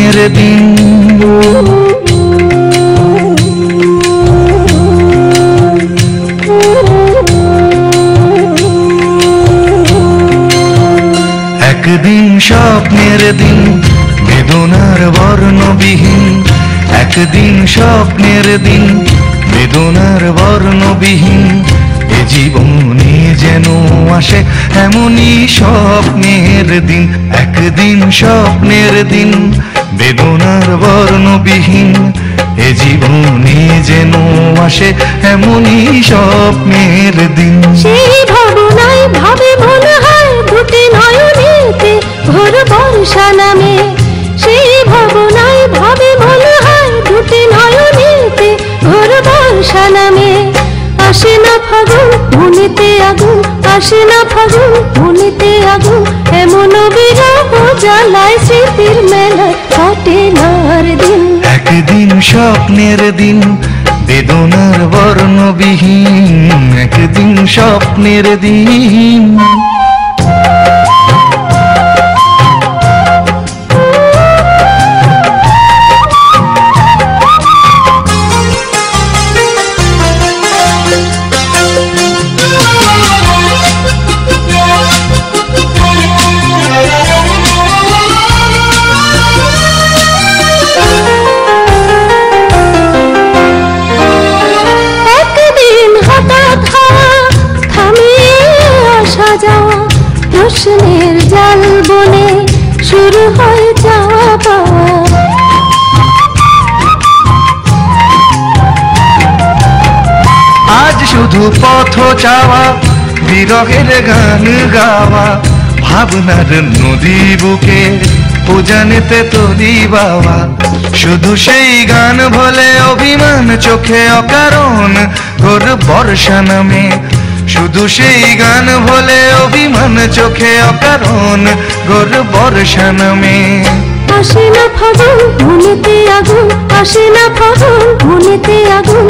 স্বপ্নের দিন। একদিন স্বপ্নের দিন বেদনার বর্ণবিহীন, একদিন স্বপ্নের দিন বেদনার বর্ণবিহীন। এ জীবনে যেন আসে এমনই স্বপ্নের দিন, একদিন স্বপ্নের দিন বেদনার বর্ণবিহীন। এ জীবনে যেন আসে এমনই স্বপ্নের দিন। সেই ভাবনায় ভাবে মনে হয় দুটি নয়নেতে ভোর বর্ষা নামে। সেই ভাবনায় ভাবে মনে হয় দুটি নয়নেতে ভোর বর্ষা নামে। আসে না ফাগুন মনেতে আগুন, আসে না ফাগুন মনেতে আগুন। এমন বিরহ জ্বালায় স্মৃতির মেলায় কাটে নার দিন। একদিন স্বপ্নের দিন বেদনার বর্ণবিহীন, একদিন স্বপ্নের দিন। প্রশ্নের জাল বনে শুরু হয় যাওয়া পাওয়া। আজ শুধু পথ চাওয়া, বিরহের গান গাওয়া, ভাবনার নদী বুকে উজানেতে তরি বাওয়া। শুধু সেই গান বলে অভিমান চোখে অকারণ ঘোর বর্ষা নামে। শুধু সেই গান বলে অভিমান চোখে অকারণ ঘোর বর্ষা নামে। আসে না ফাগুন মনেতে আগুন, আসে না ফাগুন মনেতে আগুন।